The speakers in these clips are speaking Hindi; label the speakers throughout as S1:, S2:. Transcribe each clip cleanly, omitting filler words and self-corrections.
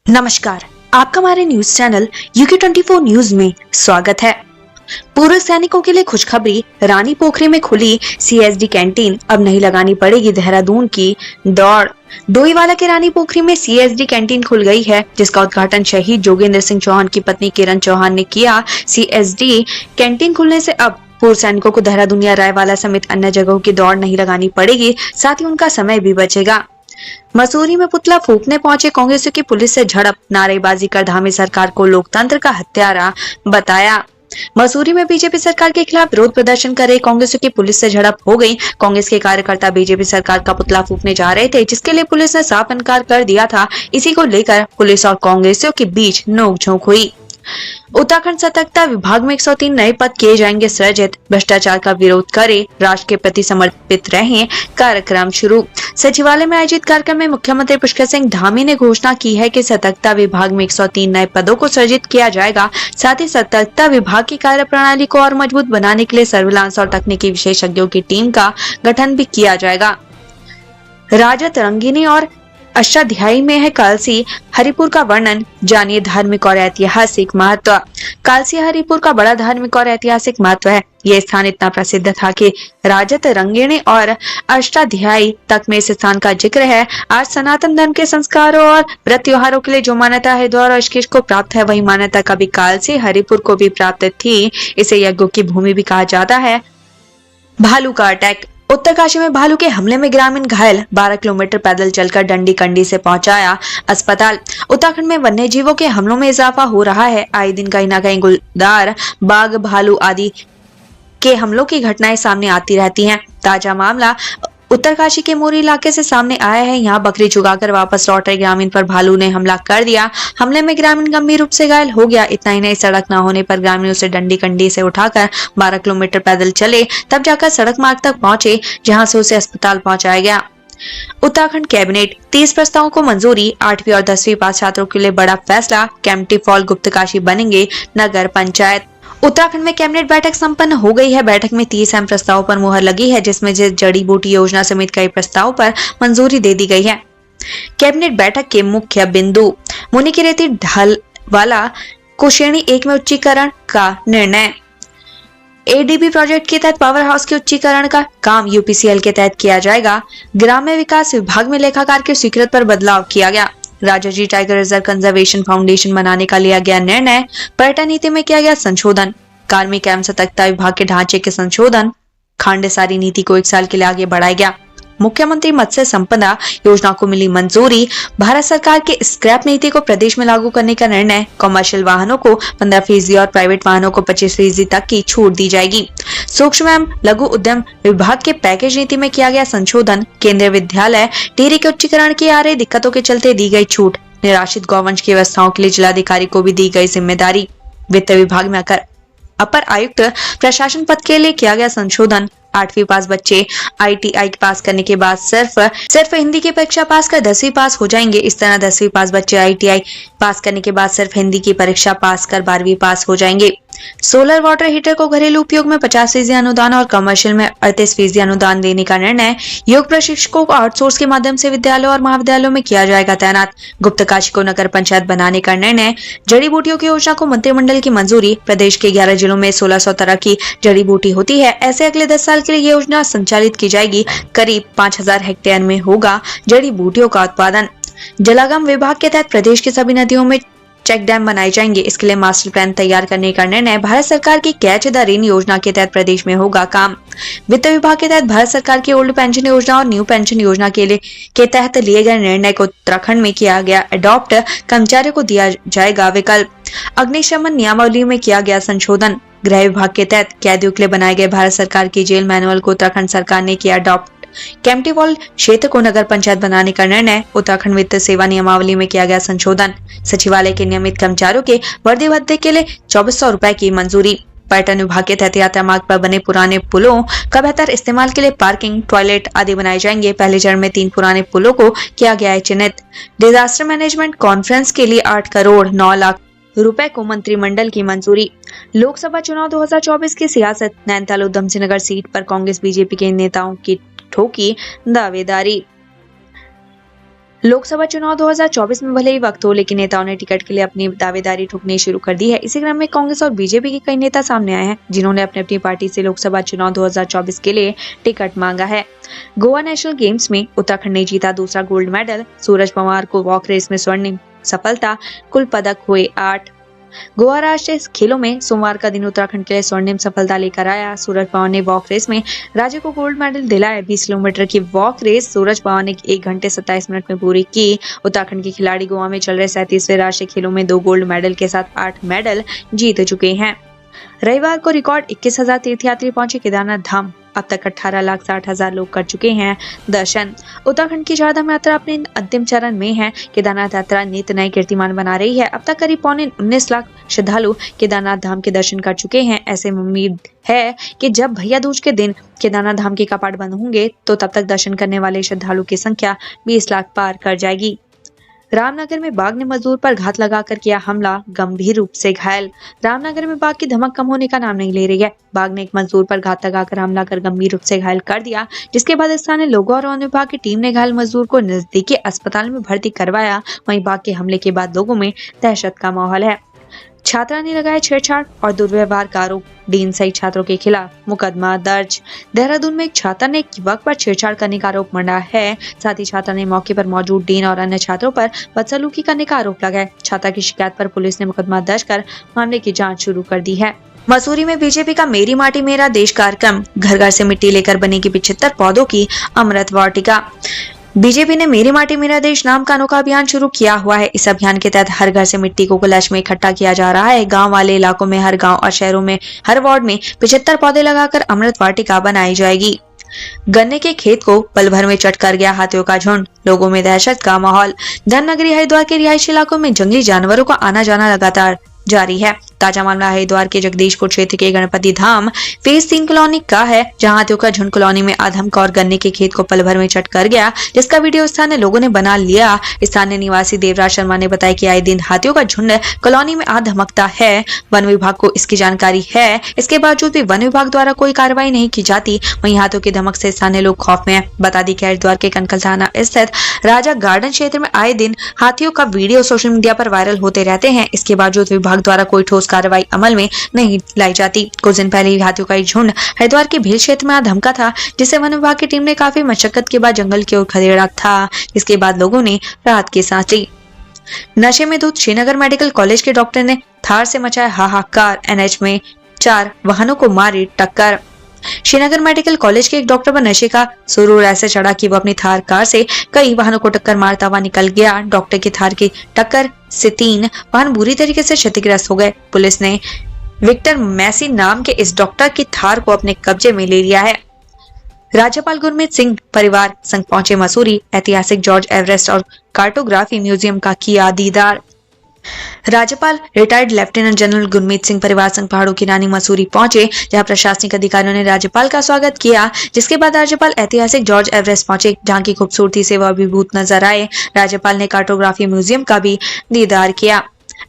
S1: नमस्कार, आपका हमारे न्यूज चैनल UK24 न्यूज में स्वागत है। पूर्व सैनिकों के लिए खुशखबरी, रानी पोखरी में खुली CSD कैंटीन, अब नहीं लगानी पड़ेगी देहरादून की दौड़। डोईवाला के रानी पोखरी में CSD कैंटीन खुल गई है, जिसका उद्घाटन शहीद जोगेंद्र सिंह चौहान की पत्नी किरण चौहान ने किया। CSD कैंटीन खुलने से अब पूर्व सैनिकों को देहरादून या रायवाला समेत अन्य जगहों की दौड़ नहीं लगानी पड़ेगी, साथ ही उनका समय भी बचेगा। मसूरी में पुतला फूंकने पहुंचे कांग्रेसियों की पुलिस से झड़प, नारेबाजी कर धामी सरकार को लोकतंत्र का हत्यारा बताया। मसूरी में बीजेपी सरकार के खिलाफ विरोध प्रदर्शन कर रहे कांग्रेसियों की पुलिस से झड़प हो गई। कांग्रेस के कार्यकर्ता बीजेपी सरकार का पुतला फूंकने जा रहे थे, जिसके लिए पुलिस ने साफ इनकार कर दिया था। इसी को लेकर पुलिस और कांग्रेसियों के बीच नोकझोंक हुई। उत्तराखंड सतर्कता विभाग में 103 नए पद किए जाएंगे सृजित, भ्रष्टाचार का विरोध करें, राष्ट्र के प्रति समर्पित रहें, कार्यक्रम शुरू। सचिवालय में आयोजित कार्यक्रम में मुख्यमंत्री पुष्कर सिंह धामी ने घोषणा की है कि सतर्कता विभाग में 103 नए पदों को सृजित किया जाएगा। साथ ही सतर्कता विभाग की कार्य प्रणाली को और मजबूत बनाने के लिए सर्विलांस और तकनीकी विशेषज्ञों की टीम का गठन भी किया जाएगा। राजत रंगिनी और अष्टाध्यायी में है कालसी हरिपुर का वर्णन, जानिए धार्मिक और ऐतिहासिक महत्व। कालसी हरिपुर का बड़ा धार्मिक और ऐतिहासिक महत्व है। यह स्थान इतना प्रसिद्ध था कि राजत रंगिणी और अष्टाध्यायी तक में इस स्थान का जिक्र है। आज सनातन धर्म के संस्कारों और व्रत त्योहारों के लिए जो मान्यता हरिद्वार और ऋषिकेश को प्राप्त है, वही मान्यता कभी कालसी हरिपुर को भी प्राप्त थी। इसे यज्ञों की भूमि भी कहा जाता है। भालू का अटैक, उत्तरकाशी में भालू के हमले में ग्रामीण घायल, 12 किलोमीटर पैदल चलकर डंडी कंडी से पहुंचाया अस्पताल। उत्तराखंड में वन्य जीवों के हमलों में इजाफा हो रहा है। आए दिन कहीं न कहीं गुलदार, बाघ, भालू आदि के हमलों की घटनाएं सामने आती रहती हैं। ताजा मामला उत्तरकाशी के मोरी इलाके से सामने आया है। यहाँ बकरी चुगाकर वापस लौट रहे ग्रामीण पर भालू ने हमला कर दिया। हमले में ग्रामीण गंभीर रूप से घायल हो गया। इतना ही नहीं, सड़क न होने पर ग्रामीण उसे डंडी कंडी से उठाकर 12 किलोमीटर पैदल चले, तब जाकर सड़क मार्ग तक पहुंचे, जहां से उसे अस्पताल पहुंचाया गया। उत्तराखंड कैबिनेट, 30 प्रस्तावों को मंजूरी। 8वीं और 10वीं पास छात्रों के लिए बड़ा फैसला, केम्प्टी फॉल गुप्तकाशी बनेंगे नगर पंचायत। उत्तराखंड में कैबिनेट बैठक संपन्न हो गई है। बैठक में 30 अहम प्रस्तावों पर मुहर लगी है, जिसमें जड़ी बूटी योजना समेत कई प्रस्तावों पर मंजूरी दे दी गई है। कैबिनेट बैठक के मुख्य बिंदु, मुनिकीरेती ढालवाला को श्रेणी 1 में उच्चीकरण का निर्णय। ADB प्रोजेक्ट के तहत पावर हाउस के उच्चीकरण का काम UPCL के तहत किया जाएगा। ग्राम्य विकास विभाग में लेखाकार के स्वीकृत पर बदलाव किया गया। Rajaji tiger reserve conservation foundation बनाने का लिया गया निर्णय। पर्यटन नीति में किया गया संशोधन। कार्मिक एवं सतर्कता विभाग के ढांचे के संशोधन। खांडेसारी नीति को 1 साल के लिए आगे बढ़ाया गया। मुख्यमंत्री मत्स्य संपदा योजना को मिली मंजूरी। भारत सरकार के स्क्रैप नीति को प्रदेश में लागू करने का निर्णय। कमर्शियल वाहनों को 15% और प्राइवेट वाहनों को 25% तक की छूट दी जाएगी। सूक्ष्म एवं लघु उद्यम विभाग के पैकेज नीति में किया गया संशोधन। केंद्रीय विद्यालय टिहरी के उच्चीकरण की आ रही दिक्कतों के चलते दी गई छूट। निराश्रित गौवंश की व्यवस्थाओं के लिए जिलाधिकारी को भी दी गई जिम्मेदारी। वित्त विभाग में अपर आयुक्त प्रशासन पद के लिए किया गया संशोधन। 8वीं पास बच्चे ITI पास करने के बाद सिर्फ हिंदी की परीक्षा पास कर 10वीं पास हो जाएंगे। इस तरह 10वीं पास बच्चे ITI पास करने के बाद सिर्फ हिंदी की परीक्षा पास कर 12वीं पास हो जाएंगे। सोलर वाटर हीटर को घरेलू उपयोग में 50% अनुदान और कमर्शियल में 38% अनुदान देने का निर्णय। योग प्रशिक्षकों को आउटसोर्स के माध्यम से विद्यालयों और महाविद्यालयों में किया जाएगा तैनात। गुप्तकाशी को नगर पंचायत बनाने का निर्णय। जड़ी बूटियों की योजना को मंत्रिमंडल की मंजूरी। प्रदेश के 11 जिलों में 1600 तरह की जड़ी बूटी होती है। ऐसे अगले 10 साल के लिए ये योजना संचालित की जाएगी। करीब 5000 हेक्टेयर में होगा जड़ी बूटियों का उत्पादन। जलागम विभाग के तहत प्रदेश की सभी नदियों में चेक डैम बनाए जाएंगे। इसके लिए मास्टर प्लान तैयार करने का निर्णय। भारत सरकार की कैच द रेन योजना के तहत प्रदेश में होगा काम। वित्त विभाग के तहत भारत सरकार की ओल्ड पेंशन योजना और न्यू पेंशन योजना के तहत लिए गए निर्णय को उत्तराखंड में किया गया अडॉप्ट। कर्मचारियों को दिया जाएगा विकल्प। अग्निशमन नियमावली में किया गया संशोधन। गृह विभाग के तहत कैदियों के लिए बनाए गए भारत सरकार की जेल मैनुअल को उत्तराखंड सरकार ने किया अडॉप्ट। केम्प्टी फॉल क्षेत्र को नगर पंचायत बनाने का निर्णय। उत्तराखंड वित्त सेवा नियमावली में किया गया संशोधन। सचिवालय के नियमित कर्मचारियों के वर्दी भत्ते के लिए 2400 रुपए की मंजूरी। पर्यटन विभाग के तहत यात्रा मार्ग पर बने पुराने पुलों का बेहतर इस्तेमाल के लिए पार्किंग, टॉयलेट आदि बनाए जाएंगे। पहले चरण में 3 पुराने पुलों को किया गया है चिन्हित। डिजास्टर मैनेजमेंट कॉन्फ्रेंस के लिए 8 करोड़ 9 लाख रुपए को मंत्रिमंडल की मंजूरी। लोकसभा चुनाव 2024 की सियासत, नैनीताल उधम सिंह नगर सीट पर कांग्रेस बीजेपी के नेताओं की ठोकी दावेदारी। लोकसभा चुनाव 2024 में भले ही वक्त हो, लेकिन नेताओं ने टिकट के लिए अपनी दावेदारी ठोकनी शुरू कर दी है। इसी क्रम में कांग्रेस और बीजेपी के कई नेता सामने आए हैं, जिन्होंने अपनी अपनी पार्टी से लोकसभा चुनाव 2024 के लिए टिकट मांगा है। गोवा नेशनल गेम्स में उत्तराखंड ने जीता दूसरा गोल्ड मेडल। सूरज पवार को वॉक रेस में स्वर्णिम सफलता, कुल पदक हुए 8। गोवा राष्ट्रीय खेलों में सोमवार का दिन उत्तराखंड के लिए स्वर्णिम सफलता लेकर आया। सूरज पवार ने वॉक रेस में राज्य को गोल्ड मेडल दिलाया। 20 किलोमीटर की वॉक रेस सूरज पवार ने 1 घंटे 27 मिनट में पूरी की। उत्तराखंड के खिलाड़ी गोवा में चल रहे 37वें राष्ट्रीय खेलों में 2 गोल्ड मेडल के साथ 8 मेडल जीत चुके हैं। रविवार को रिकॉर्ड 21,000 तीर्थयात्री पहुंचे केदारनाथ धाम। अब तक 18,60,000 लोग कर चुके हैं दर्शन। उत्तराखंड की चारधाम यात्रा अपने अंतिम चरण में है। केदारनाथ यात्रा नित नए कीर्तिमान बना रही है। अब तक करीब 19 लाख श्रद्धालु केदारनाथ धाम के दर्शन कर चुके हैं। ऐसे में उम्मीद है कि जब भैया दूज के दिन केदारनाथ धाम के कपाट बंद होंगे, तो तब तक दर्शन करने वाले श्रद्धालु की संख्या 20 लाख पार कर जाएगी। रामनगर में बाघ ने मजदूर पर घात लगाकर किया हमला, गंभीर रूप से घायल। रामनगर में बाघ की धमक कम होने का नाम नहीं ले रही है। बाघ ने एक मजदूर पर घात लगाकर हमला कर गंभीर रूप से घायल कर दिया, जिसके बाद स्थानीय लोगों और वन विभाग की टीम ने घायल मजदूर को नजदीकी अस्पताल में भर्ती करवाया। वहीं बाघ के हमले के बाद लोगों में दहशत का माहौल है। छात्रा ने लगाया छेड़छाड़ और दुर्व्यवहार का आरोप, डीन सहित छात्रों के खिलाफ मुकदमा दर्ज। देहरादून में एक छात्र ने एक युवक पर छेड़छाड़ करने का आरोप मंडाया है। साथ ही छात्रा ने मौके पर मौजूद डीन और अन्य छात्रों पर बदसलूकी करने का आरोप लगाया। छात्रा की शिकायत पर पुलिस ने मुकदमा दर्ज कर मामले की जाँच शुरू कर दी है। मसूरी में बीजेपी का मेरी माटी मेरा देश कार्यक्रम, घर घर से मिट्टी लेकर बनेगी 75 पौधों की अमृत वाटिका। बीजेपी ने मेरी माटी मेरा देश नाम का अनोखा अभियान शुरू किया हुआ है। इस अभियान के तहत हर घर से मिट्टी को कलश में इकट्ठा किया जा रहा है। गांव वाले इलाकों में हर गांव और शहरों में हर वार्ड में 75 पौधे लगाकर अमृत वाटिका बनाई जाएगी। गन्ने के खेत को पल भर में चट कर गया हाथियों का झुंड, लोगों में दहशत का माहौल। धर्मनगरी हरिद्वार के रिहायशी इलाकों में जंगली जानवरों का आना जाना लगातार जारी है। ताजा मामला हरिद्वार के जगदीशपुर क्षेत्र के गणपति धाम फेज 3 कॉलोनी का है, जहां हाथियों का झुंड कॉलोनी में आधमक और गन्ने के खेत को पल भर में चट कर गया, जिसका वीडियो स्थानीय लोगों ने बना लिया। स्थानीय निवासी देवराज शर्मा ने बताया कि आए दिन हाथियों का झुंड कॉलोनी में आ धमकता है। वन विभाग को इसकी जानकारी है, इसके बावजूद भी वन विभाग द्वारा कोई कार्रवाई नहीं की जाती। वहीं हाथियों की धमक से स्थानीय लोग खौफ में हैं। बता दी कि हरिद्वार के कनकल थाना स्थित राजा गार्डन क्षेत्र में आए दिन हाथियों का वीडियो सोशल मीडिया पर वायरल होते रहते हैं। इसके बावजूद विभाग द्वारा कोई ठोस कार्रवाई अमल में नहीं लाई जाती। कुछ दिन पहले ही हाथियों का एक झुंड हरिद्वार के भील क्षेत्र में धमका था, जिसे वन विभाग की टीम ने काफी मशक्कत के बाद जंगल की ओर खदेड़ा था। इसके बाद लोगों ने राहत की सांस ली। नशे में धुत श्रीनगर मेडिकल कॉलेज के डॉक्टर ने थार से मचाया हाहाकार, एनएच में 4 वाहनों को मारी टक्कर। श्रीनगर मेडिकल कॉलेज के एक डॉक्टर पर नशे का सुरूर ऐसे चढ़ा कि वो अपनी थार कार से कई वाहनों को टक्कर मारता हुआ निकल गया। डॉक्टर की थार की टक्कर से 3 वाहन बुरी तरीके से क्षतिग्रस्त हो गए। पुलिस ने विक्टर मैसी नाम के इस डॉक्टर की थार को अपने कब्जे में ले लिया है। राज्यपाल गुरमीत सिंह परिवार संग पहुंचे मसूरी, ऐतिहासिक जॉर्ज एवरेस्ट और कार्टोग्राफी म्यूजियम का किया दीदार। राज्यपाल retired lieutenant general Gurmeet Singh परिवार संग पहाड़ों की रानी मसूरी पहुंचे, जहां प्रशासनिक अधिकारियों ने राज्यपाल का स्वागत किया। जिसके बाद राज्यपाल ऐतिहासिक जॉर्ज एवरेस्ट पहुंचे, जहां की खूबसूरती से वह अभिभूत नजर आए। राज्यपाल ने कार्टोग्राफी म्यूजियम का भी दीदार किया।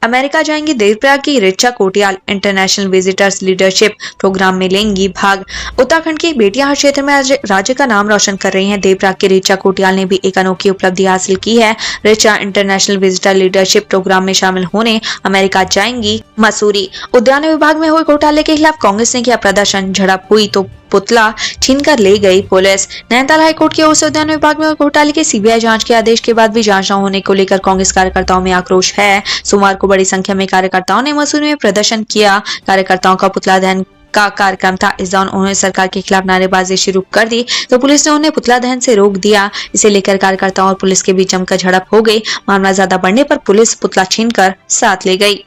S1: अमेरिका जाएंगी देवप्रयाग की Richa Kotiyal, international visitors leadership program में लेंगी भाग। उत्तराखंड की बेटियां हर क्षेत्र में राज्य का नाम रोशन कर रही हैं। देवप्रयाग की ऋचा कोटियाल ने भी एक अनोखी उपलब्धि हासिल की है। Richa international visitor leadership program में शामिल होने अमेरिका जाएंगी मसूरी। उद्यान विभाग में हुए घोटाले के खिलाफ कांग्रेस ने किया प्रदर्शन, झड़प हुई तो पुतला छीनकर ले गई पुलिस। नैनीताल हाईकोर्ट की ओर से उद्यान विभाग में घोटाले की सीबीआई जांच के आदेश के बाद भी जांच न होने को लेकर कांग्रेस कार्यकर्ताओं में आक्रोश है। सोमवार को बड़ी संख्या में कार्यकर्ताओं ने मसूरी में प्रदर्शन किया। कार्यकर्ताओं का पुतला दहन का कार्यक्रम था। इस दौरान उन्होंने सरकार के खिलाफ नारेबाजी शुरू कर दी, तो पुलिस ने उन्हें पुतला दहन से रोक दिया। इसे लेकर कार्यकर्ताओं और पुलिस के बीच जमकर झड़प हो गई। मामला ज्यादा बढ़ने पर पुलिस पुतला छीनकर साथ ले गई।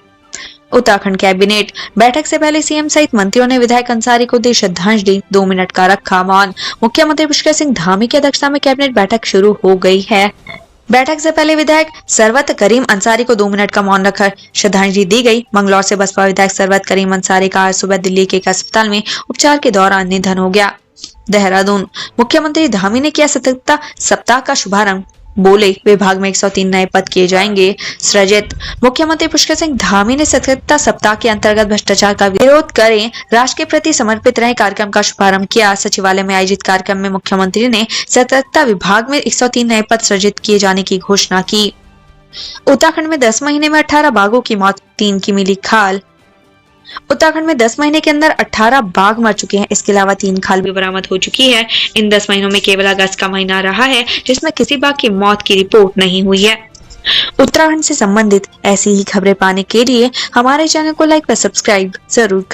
S1: उत्तराखंड कैबिनेट बैठक से पहले सीएम सहित मंत्रियों ने विधायक अंसारी को दी श्रद्धांजलि, 2 मिनट का रखा मौन। मुख्यमंत्री पुष्कर सिंह धामी की अध्यक्षता में कैबिनेट बैठक शुरू हो गई है। बैठक से पहले विधायक सरवत करीम अंसारी को 2 मिनट का मौन रखकर श्रद्धांजलि दी गई। मंगलौर से बसपा विधायक सरवत करीम अंसारी का आज सुबह दिल्ली के एक अस्पताल में उपचार के दौरान निधन हो गया। देहरादून मुख्यमंत्री धामी ने किया सतर्कता सप्ताह का शुभारंभ। बोले विभाग में 103 नए पद किए जाएंगे सृजित। मुख्यमंत्री पुष्कर सिंह धामी ने सतर्कता सप्ताह के अंतर्गत भ्रष्टाचार का विरोध करें, राष्ट्र के प्रति समर्पित रहे कार्यक्रम का शुभारंभ किया। सचिवालय में आयोजित कार्यक्रम में मुख्यमंत्री ने सतर्कता विभाग में 103 नए पद सृजित किए जाने की घोषणा की। उत्तराखंड में 10 महीने में 18 बाघों की मौत, 3 की मिली खाल। उत्तराखंड में 10 महीने के अंदर 18 बाघ मर चुके हैं। इसके अलावा 3 खाल भी बरामद हो चुकी है। इन 10 महीनों में केवल अगस्त का महीना रहा है जिसमें किसी बाघ की मौत की रिपोर्ट नहीं हुई है। उत्तराखंड से संबंधित ऐसी ही खबरें पाने के लिए हमारे चैनल को लाइक व सब्सक्राइब जरूर करें।